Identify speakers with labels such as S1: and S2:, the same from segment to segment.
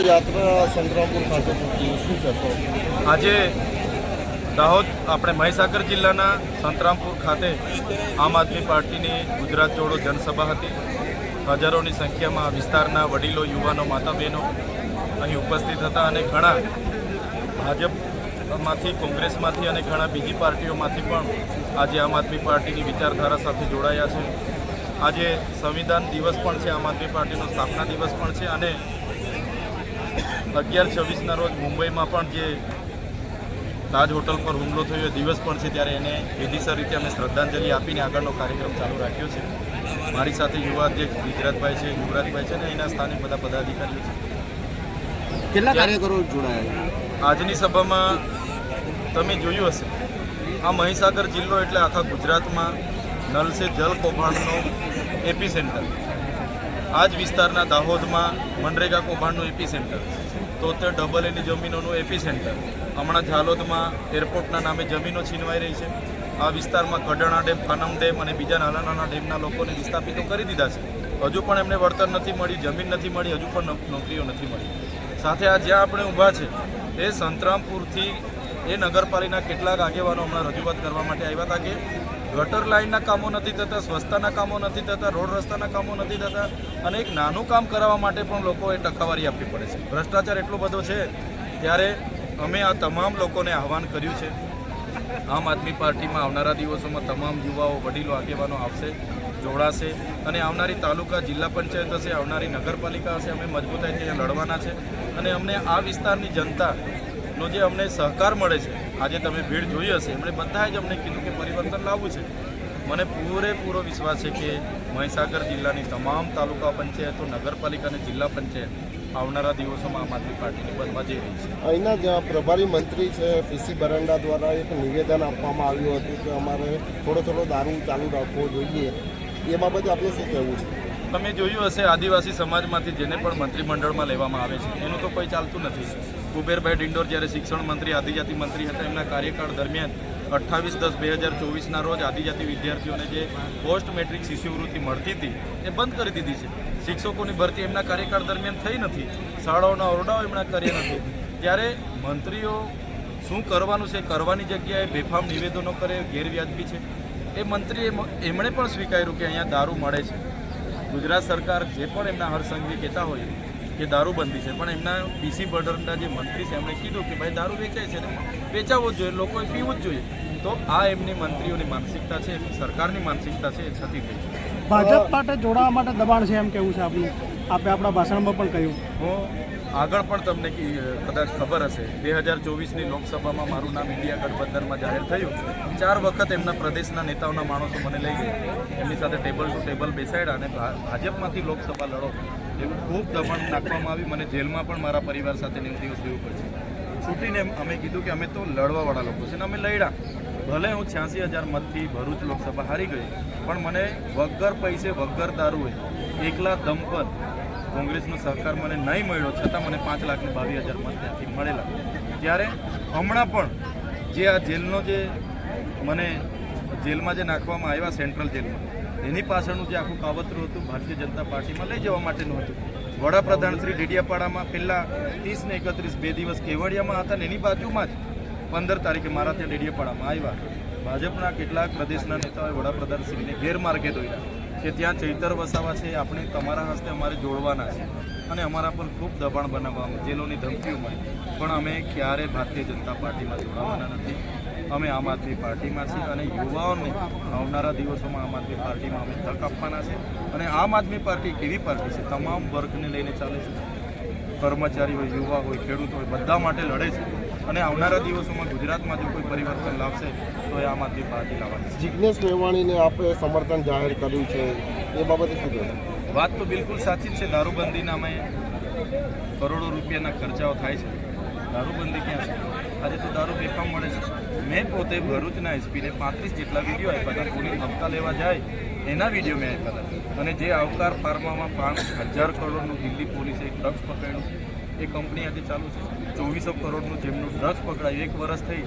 S1: યાત્રા સંતરામપુર ખાતે પહોંચી શું કહેશો?
S2: આજે દાહોદ આપણે મહીસાગર જિલ્લાના સંતરામપુર ખાતે આમ આદમી પાર્ટીની ગુજરાત જોડો જનસભા હતી. હજારોની સંખ્યામાં વિસ્તારના વડીલો, યુવાનો, માતા બહેનો અહીં ઉપસ્થિત હતા અને ઘણા ભાજપમાંથી, કોંગ્રેસમાંથી અને ઘણા બીજી પાર્ટીઓમાંથી પણ આજે આમ આદમી પાર્ટીની વિચારધારા સાથે જોડાયા છે. આજે સંવિધાન દિવસ પણ છે, આમ આદમી પાર્ટીનો સ્થાપના દિવસ પણ છે અને 11/26ના રોજ મુંબઈમાં પણ જે તાજ હોટલ પર હુમલો થયો દિવસ પણ છે, ત્યારે એને વિધિસર રીતે અમે શ્રદ્ધાંજલિ આપીને આગળનો કાર્યક્રમ ચાલુ રાખ્યો છે. મારી સાથે યુવા અધ્યક્ષ ગુજરાતભાઈ છે, યુવરાજભાઈ છે અને અહીંના સ્થાનિક બધા પદાધિકારીઓ છે.
S1: કેટલા કાર્યકરો જોડાયા?
S2: આજની સભામાં તમે જોયું હશે, આ મહીસાગર જિલ્લો એટલે આખા ગુજરાતમાં નલ સે જલ કૌભાંડનો એપી સેન્ટર. આ જ વિસ્તારના દાહોદમાં મનરેગા કૌભાંડનું એપી સેન્ટર, તોતેર ડબલ એની જમીનોનું એપી સેન્ટર. હમણાં ઝાલોદમાં એરપોર્ટના નામે જમીનો છીનવાઈ રહી છે. આ વિસ્તારમાં કડણા ડેમ, કાનમ ડેમ અને બીજા નાના નાના ડેમના લોકોને વિસ્થાપિતો કરી દીધા છે. હજુ પણ એમને વળતર નથી મળ્યું, જમીન નથી મળી, હજુ પણ નોકરીઓ નથી મળી. સાથે આ જ્યાં આપણે ઊભા છે એ સંતરામપુરથી એ નગરપાલિકાના કેટલાક આગેવાનો હમણાં રજૂઆત કરવા માટે આવ્યા હતા કે ગટર લાઇનના કામો નથી થતા, સ્વચ્છતાના કામો નથી થતા, રોડ રસ્તાના કામો નથી થતા અને એક નાનું કામ કરાવવા માટે પણ લોકોએ ટકાવારી આપવી પડે છે. ભ્રષ્ટાચાર એટલો બધો છે. ત્યારે અમે આ તમામ લોકોને આહવાન કર્યું છે. આમ આદમી પાર્ટીમાં આવનારા દિવસોમાં તમામ યુવાઓ, વડીલો, આગેવાનો આવશે, જોડાશે અને આવનારી તાલુકા, જિલ્લા પંચાયત હશે, આવનારી નગરપાલિકા હશે, અમે મજબૂતાઈથી અહીંયા લડવાના છે અને અમને આ વિસ્તારની જનતાનો જે અમને સહકાર મળે છે, આજે તમે ભીડ જોઈ હશે, એમણે બધાએ જ અમને કીધું કે પરિવર્તન લાવવું છે. મને પૂરેપૂરો વિશ્વાસ છે કે મહીસાગર જિલ્લાની તમામ તાલુકા પંચાયતો, નગરપાલિકા અને જિલ્લા પંચાયત આવનારા દિવસોમાં આમ આદમી પાર્ટીની બનવા જઈ રહી છે.
S1: અહીંના જે પ્રભારી મંત્રી છે પીસી બરંડા દ્વારા એક નિવેદન આપવામાં આવ્યું હતું કે અમારે થોડો દારૂ ચાલુ રાખવો જોઈએ. એ બાબતે આપણે શું કહેવું છે?
S2: તમે જોયું હશે, આદિવાસી સમાજમાંથી જેને પણ મંત્રીમંડળમાં લેવામાં આવે છે એનું તો કોઈ ચાલતું નથી. કુબેરભાઈ ડિંડોર જ્યારે શિક્ષણ મંત્રી, આદિજાતિ મંત્રી હતા, એમના કાર્યકાળ દરમિયાન 28/10/2024ના રોજ આદિજાતિ વિદ્યાર્થીઓને જે પોસ્ટ મેટ્રિક શિષ્યવૃત્તિ મળતી હતી એ બંધ કરી દીધી છે. શિક્ષકોની ભરતી એમના કાર્યકાળ દરમિયાન થઈ નથી. શાળાઓના ઓરડાઓ એમના કર્યા નથી. ત્યારે મંત્રીઓ શું કરવાનું છે, કરવાની જગ્યાએ બેફામ નિવેદનો કરે, ગેરવ્યાજબી છે. એ મંત્રીએ એમણે પણ સ્વીકાર્યું કે અહીંયા દારૂ મળે છે. ગુજરાત સરકાર જે પણ એમના હરસંઘવી કહેતા હોય કે દારૂબંધી છે, પણ એમના પીસી બરંડા જે મંત્રી છે એમણે કીધું કે ભાઈ દારૂ વેચાય છે ને વેચાવવો જ જોઈએ, લોકોએ પીવું જ જોઈએ. તો આ એમની મંત્રીઓની માનસિકતા છે, સરકારની માનસિકતા છે, એ છતી થઈ છે.
S3: ભાજપ માટે જોડાવા માટે દબાણ છે એમ કેવું છે આપનું? આપણે આપણા ભાષણમાં પણ કહ્યું.
S2: હું આગળ પણ તમને કદાચ ખબર હશે, 2024ની લોકસભામાં મારું નામ ઇન્ડિયા ગઠબંધનમાં જાહેર થયું. 4 વખત એમના પ્રદેશના નેતાઓના માણસો મને લઈ ગયા, એમની સાથે ટેબલ ટુ ટેબલ બેસાડ્યા અને ભાજપમાંથી લોકસભા લડો એવું ખૂબ દબાણ નાખવામાં આવી. મને જેલમાં પણ મારા પરિવાર સાથે 9 દિવસ રહેવું પડશે. છૂટીને અમે કીધું કે અમે તો લડવાવાળા લોકો છે ને અમે લડ્યા. ભલે હું 86,000 મતથી ભરૂચ લોકસભા હારી ગઈ, પણ મને વગર પૈસે, વગર દારૂએ, એકલા દમ પર કોંગ્રેસનો સહકાર મને નહીં મળ્યો, છતાં મને 5,22,000 મત ત્યાંથી મળેલા. ત્યારે હમણાં પણ જે આ જેલનો જે મને જેલમાં જે નાખવામાં આવ્યા, સેન્ટ્રલ જેલમાં, એની પાછળનું જે આખું કાવતરું હતું ભારતીય જનતા પાર્ટીમાં લઈ જવા માટેનું હતું. વડાપ્રધાન શ્રી ડેડિયાપાડામાં પહેલાં 30 ને 31 2 દિવસ કેવડિયામાં હતા ને એની બાજુમાં જ 15 તારીખે મારા ત્યાં ડેડિયાપાડામાં આવ્યા. ભાજપના કેટલાક પ્રદેશના નેતાઓએ વડાપ્રધાનશ્રીને ગેરમાર્ગે દોર્યા કે ત્યાં ચૈતર વસાવા છે, આપણે તમારા હસ્તે અમારે જોડવાના છે અને અમારા પર ખૂબ દબાણ બનાવવામાં, જેલોની ધમકીઓ મળી. પણ અમે ક્યારે ભારતીય જનતા પાર્ટીમાં જોડાવાના નથી. અમે આમ આદમી પાર્ટીમાં છીએ અને યુવાઓને આવનારા દિવસોમાં આમ આદમી પાર્ટીમાં અમે તક આપવાના છે. અને આમ આદમી પાર્ટી કેવી પાર્ટી છે? તમામ વર્ગને લઈને ચાલે છે. કર્મચારી હોય, યુવા હોય, ખેડૂત હોય, બધા માટે લડે છે. અને આવનારા દિવસોમાં ગુજરાતમાં જો કોઈ પરિવર્તન લાવશે તો એ આમ આદમી પાર્ટી લાવવાની છે.
S1: જિજ્ઞેશ મેવાણીને આપણે સમર્થન જાહેર કર્યું છે, એ બાબતે શું કહેવું?
S2: વાત તો બિલકુલ સાચી જ છે. દારૂબંધીના અમે કરોડો રૂપિયાના ખર્ચાઓ થાય છે. દારૂબંધી ક્યાં છે? આજે તો દારૂ બેફામ મળે છે. મેં પોતે ભરૂચના એસપીને 35 જેટલા વિડીયો આપ્યા હતા. પોલીસ હપ્તા લેવા જાય એના વિડીયો મેં આપ્યા હતા. અને જે આવકાર ફાર્મામાં 5,000 કરોડનું દિલ્હી પોલીસે એક ડ્રગ્સ પકડ્યું, એ કંપની આજે ચાલુ છે. 2400 કરોડનું જેમનું ડ્રગ્સ પકડાયું, 1 વર્ષ થઈ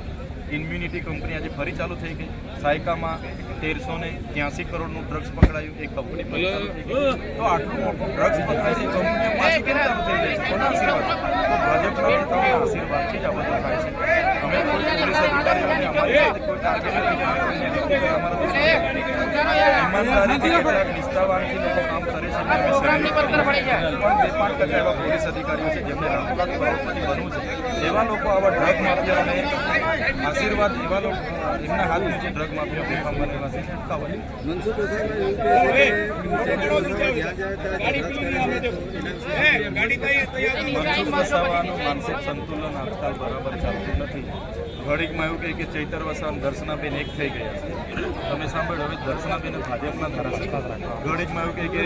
S2: ઇમ્યુનિટી કંપની આજે ફરી ચાલુ થઈ ગઈ. સાયકામાં 1383 કરોડનું ડ્રગ્સ પકડાયું, એ કંપની ફરી ચાલુ થઈ ગઈ. તો આટલું મોટું ડ્રગ્સ પકડાય છે, કંપનીઓ પાછી કેમ ચાલુ થઈ જાય છે? કોના આશીર્વાદ? તો ભાજપના નેતાઓના આશીર્વાદથી જ આ બધું થાય છે. અમે કોઈ પોલીસ અધિકારીઓને અમારી સાથે કોઈ ટાર્ગેટ નથી, અમે કોઈને વ્યક્તિગત અમારા ઈમાનદારીથી કેટલાક નિષ્ઠાવાનથી લોકો કામ કરે છે, એમને અમે સલ્યુટ કરીએ. પણ 2-5% એવા પોલીસ અધિકારીઓ છે જેમને લાખો કરોડપતિ બનવું છે, એવા લોકો આવા ડ્રગ માફિયાઓને આશીર્વાદ, એવા લોકો એમના હાથ નીચે ડ્રગ માફિયા બેફામ બનેલા છે, અટકાવવાની.
S4: મનસુખ વસાવા એવું કહે છે કે ચેતર વસાવા જ્યાં જાય ત્યાં
S2: મનસુખ વસાવાનું માનસિક સંતુલન આજકાલ બરાબર ચાલતું નથી. ઘડીકમાં એવું કહે કે ચૈતર વસાવા અને દર્શનાબેન એક થઈ ગયા છે. તમે સાંભળ્યું, હવે દર્શનાબેન ભાજપના ધારાસભ્ય. ઘડીકમાં એવું કહે કે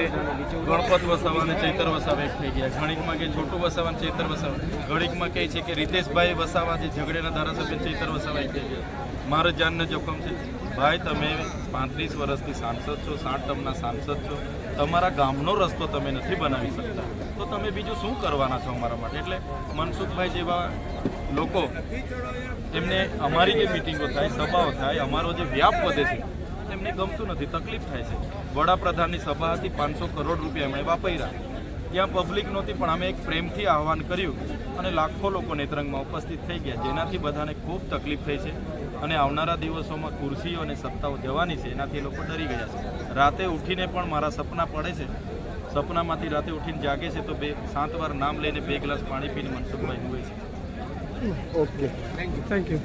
S2: ગણપત વસાવા અને ચૈતર વસાવા એક થઈ ગયા. ઘડીકમાં કે છોટુ વસાવા અને ચૈતર વસાવા. ઘડીકમાં કહે છે કે રીતેશભાઈ વસાવા જે ઝઘડેના ધારાસભ્ય ચૈતર વસાવા એક થઈ ગયા. મારા જાનને જોખમ છે. ભાઈ, તમે 35 વર્ષથી સાંસદ છો, 60 ટર્મના સાંસદ છો, તમારા ગામનો રસ્તો તમે નથી બનાવી શકતા, તો તમે બીજું શું કરવાના છો અમારા માટે? એટલે મનસુખભાઈ જેવા લોકો, એમને અમારી જે મિટિંગો થાય, સભાઓ થાય, અમારો જે વ્યાપ વધે છે, એમને ગમતું નથી, તકલીફ થાય છે. વડાપ્રધાનની સભા હતી, 500 કરોડ રૂપિયા એમણે વાપર્યા. ત્યાં પબ્લિક નહોતી, પણ અમે એક પ્રેમથી આહવાન કર્યું અને લાખો લોકો નેત્રંગમાં ઉપસ્થિત થઈ ગયા, જેનાથી બધાને ખૂબ તકલીફ થઈ છે. અને આવનારા દિવસોમાં ખુરશીઓ અને સત્તાઓ જવાની છે, એનાથી લોકો ડરી ગયા છે. રાતે ઉઠીને પણ મારા સપના પડે છે, સપનામાંથી રાતે ઉઠીને જાગે છે તો 7 વાર નામ લઈને 2 ગ્લાસ પાણી પીને મનસુખભાઈ હોય છે.
S1: Okay,
S3: thank you.